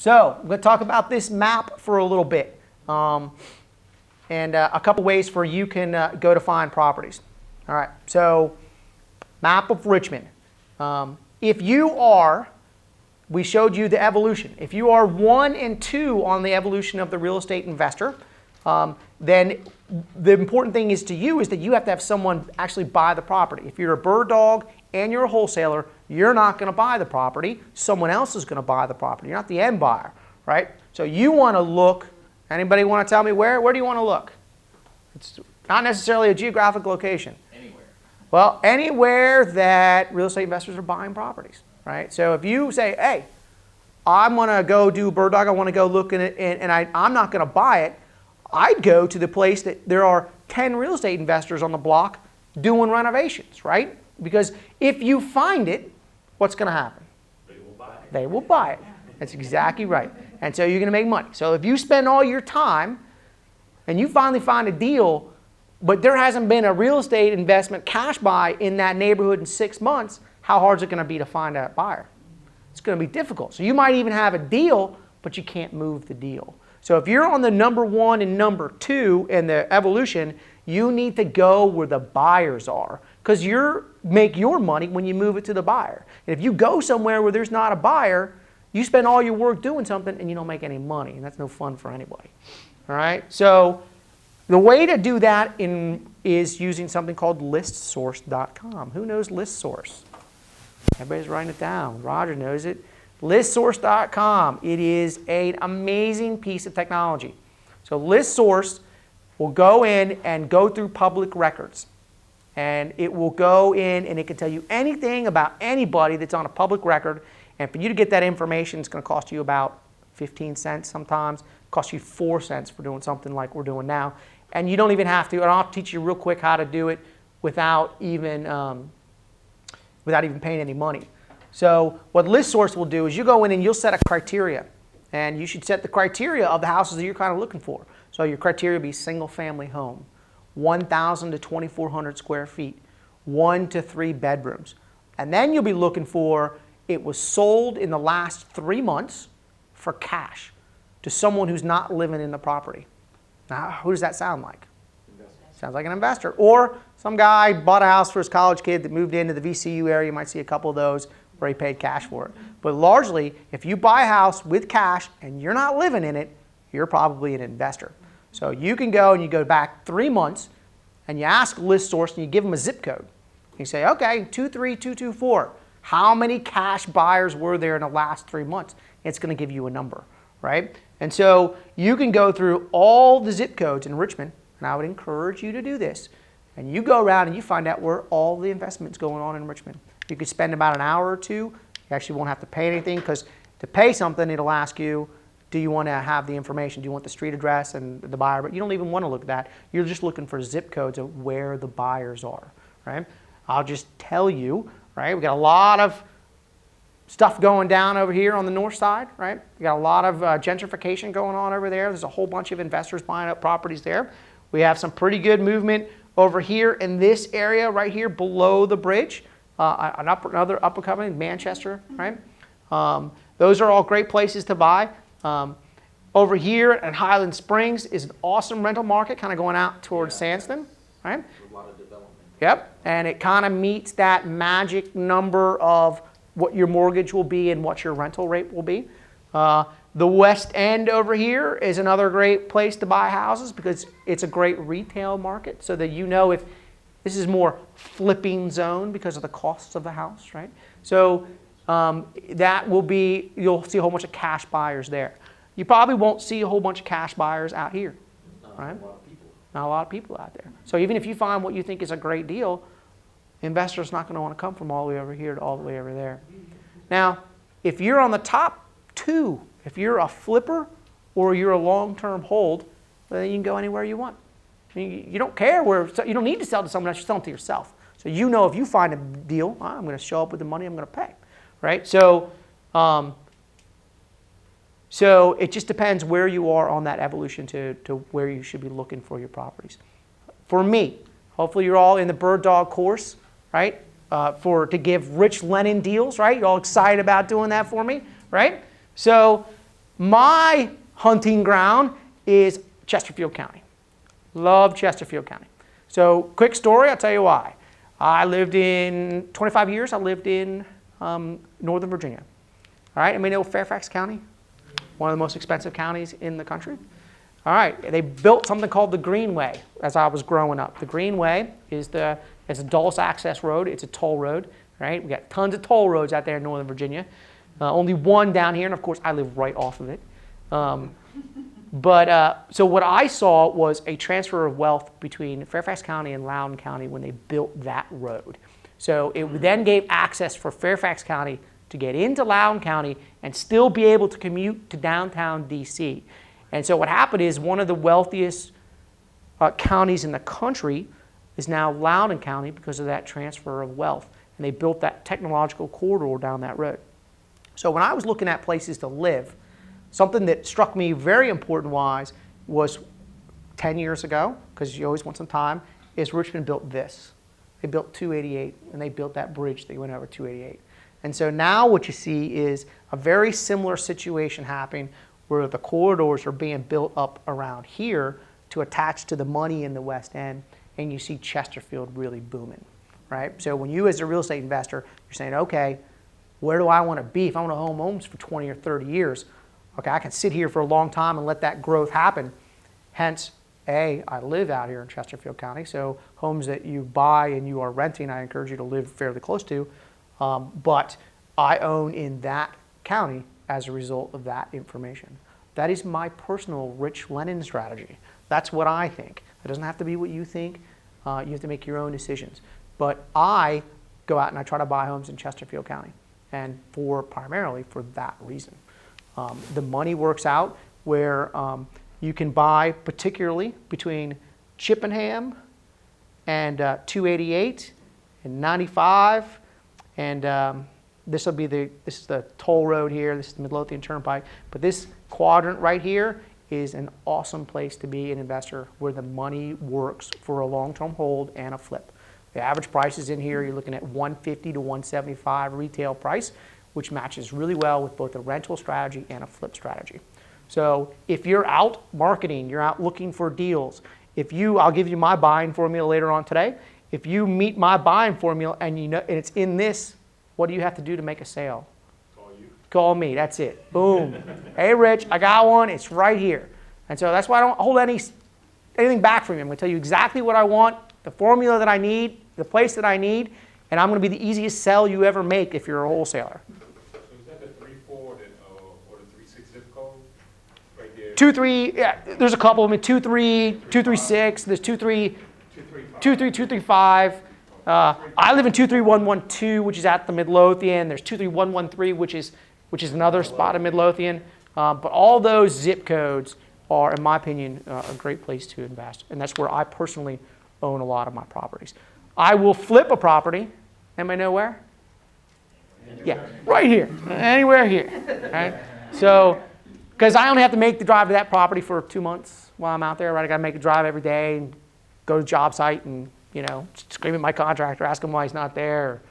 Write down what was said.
So I'm going to talk about this map for a little bit, and a couple ways for you can go to find properties. All right, so map of Richmond. If you are, we showed you the evolution. If you are 1 and 2 on the evolution of the real estate investor, then the important thing is to you is that you have to have someone actually buy the property. If you're a bird dog and you're a wholesaler, you're not going to buy the property. Someone else is going to buy the property. You're not the end buyer, right? So you want to look. Anybody want to tell me where? Where do you want to look? It's not necessarily a geographic location. Anywhere. Well, anywhere that real estate investors are buying properties, right? So if you say, hey, I'm going to go do bird dog, I want to go look at it, and I'm not going to buy it, I'd go to the place that there are 10 real estate investors on the block doing renovations, right? Because if you find it, what's going to happen? They will buy it. They will buy it. That's exactly right. And so you're going to make money. So if you spend all your time and you finally find a deal, but there hasn't been a real estate investment cash buy in that neighborhood in 6 months, how hard is it going to be to find a buyer? It's going to be difficult. So you might even have a deal, but you can't move the deal. So if you're on the number 1 and number 2 in the evolution, you need to go where the buyers are, because you make your money when you move it to the buyer. And if you go somewhere where there's not a buyer, you spend all your work doing something and you don't make any money, and that's no fun for anybody. All right? So the way to do that is using something called listsource.com. Who knows listsource? Everybody's writing it down. Roger knows it. Listsource.com. It is an amazing piece of technology. So listsource will go in and go through public records. And it will go in and it can tell you anything about anybody that's on a public record. And for you to get that information, it's going to cost you about 15 cents sometimes. It costs you 4 cents for doing something like we're doing now. And you don't even have to. And I'll teach you real quick how to do it without even paying any money. So what ListSource will do is you go in and you'll set a criteria. And you should set the criteria of the houses that you're kind of looking for. So your criteria will be single family home, 1,000 to 2,400 square feet, 1 to 3 bedrooms. And then you'll be looking for it was sold in the last 3 months for cash to someone who's not living in the property. Now, who does that sound like? Sounds like an investor. Or some guy bought a house for his college kid that moved into the VCU area. You might see a couple of those where he paid cash for it. But largely, if you buy a house with cash and you're not living in it, you're probably an investor. So you can go and you go back 3 months and you ask ListSource and you give them a zip code. You say, okay, 23224. How many cash buyers were there in the last 3 months? It's going to give you a number, right? And so you can go through all the zip codes in Richmond, and I would encourage you to do this. And you go around and you find out where all the investment's going on in Richmond. You could spend about an hour or two. You actually won't have to pay anything, because to pay something, it'll ask you, do you want to have the information? Do you want the street address and the buyer? But you don't even want to look at that. You're just looking for zip codes of where the buyers are, right? I'll just tell you, right? We got a lot of stuff going down over here on the north side, right? We got a lot of gentrification going on over there. There's a whole bunch of investors buying up properties there. We have some pretty good movement over here in this area right here below the bridge. Another up and coming, Manchester, right? Those are all great places to buy. Over here at Highland Springs is an awesome rental market, kind of going out towards Sandston, right? A lot of development. Yep, and it kind of meets that magic number of what your mortgage will be and what your rental rate will be. The West End over here is another great place to buy houses because it's a great retail market, so that you know if this is more flipping zone because of the costs of the house, right? So that will be, you'll see a whole bunch of cash buyers there. You probably won't see a whole bunch of cash buyers out here, right? Not a lot of people out there. So even if you find what you think is a great deal, investors not going to want to come from all the way over here to all the way over there. Now, if you're on the top 2, if you're a flipper or you're a long-term hold, then you can go anywhere you want. You don't care where, you don't need to sell to someone else, you sell it to yourself. So you know if you find a deal, I'm going to show up with the money I'm going to pay, right? So it just depends where you are on that evolution to where you should be looking for your properties. For me, hopefully you're all in the bird dog course, right? To give Rich Lennon deals, right? You're all excited about doing that for me, right? So My hunting ground is Chesterfield County. Love Chesterfield County. So quick story, I'll tell you why. I lived in, 25 years, I lived in Northern Virginia. All right, anybody know Fairfax County? One of the most expensive counties in the country. All right, they built something called the Greenway as I was growing up. The Greenway is it's a Dulles access road. It's a toll road, right? We got tons of toll roads out there in Northern Virginia. Only one down here, and of course I live right off of it. So what I saw was a transfer of wealth between Fairfax County and Loudoun County when they built that road. So it then gave access for Fairfax County to get into Loudoun County and still be able to commute to downtown DC. And so what happened is one of the wealthiest counties in the country is now Loudoun County because of that transfer of wealth. And they built that technological corridor down that road. So when I was looking at places to live, something that struck me very important wise was 10 years ago, because you always want some time, is Richmond built this. They built 288, and they built that bridge that went over 288. And so now what you see is a very similar situation happening where the corridors are being built up around here to attach to the money in the West End, and you see Chesterfield really booming, right? So when you as a real estate investor, you're saying, okay, where do I want to be if I want to own homes for 20 or 30 years? Okay, I can sit here for a long time and let that growth happen. Hence, I live out here in Chesterfield County, so homes that you buy and you are renting, I encourage you to live fairly close to, but I own in that county as a result of that information. That is my personal Rich Lennon strategy. That's what I think. It doesn't have to be what you think. You have to make your own decisions. But I go out and I try to buy homes in Chesterfield County, and primarily for that reason. The money works out where you can buy, particularly between Chippenham and 288 and 95, and this is the toll road here. This is the Midlothian Turnpike, but this quadrant right here is an awesome place to be an investor where the money works for a long-term hold and a flip. The average price is in here. You're looking at 150 to 175 retail price, which matches really well with both a rental strategy and a flip strategy. So if you're out marketing, you're out looking for deals, I'll give you my buying formula later on today. If you meet my buying formula and and it's in this, what do you have to do to make a sale? Call you. Call me, that's it. Boom. Hey Rich, I got one, it's right here. And so that's why I don't hold anything back from you. I'm going to tell you exactly what I want, the formula that I need, the place that I need, and I'm going to be the easiest sell you ever make if you're a wholesaler. So is that the 3-4 or the 3-6 zip code right there? 2-3, yeah, there's a couple of them. 2-3, 2-3-6, there's 2-3, 2-3, 2-3-5. I live in 23112, which is at the Midlothian. There's 23113, which is another spot in Midlothian. But all those zip codes are, in my opinion, a great place to invest. And that's where I personally own a lot of my properties. I will flip a property. Anybody know where? Yeah, right here. Anywhere here. Right? So, because I only have to make the drive to that property for 2 months while I'm out there, right? I got to make a drive every day and go to the job site and, scream at my contractor, ask him why he's not there, or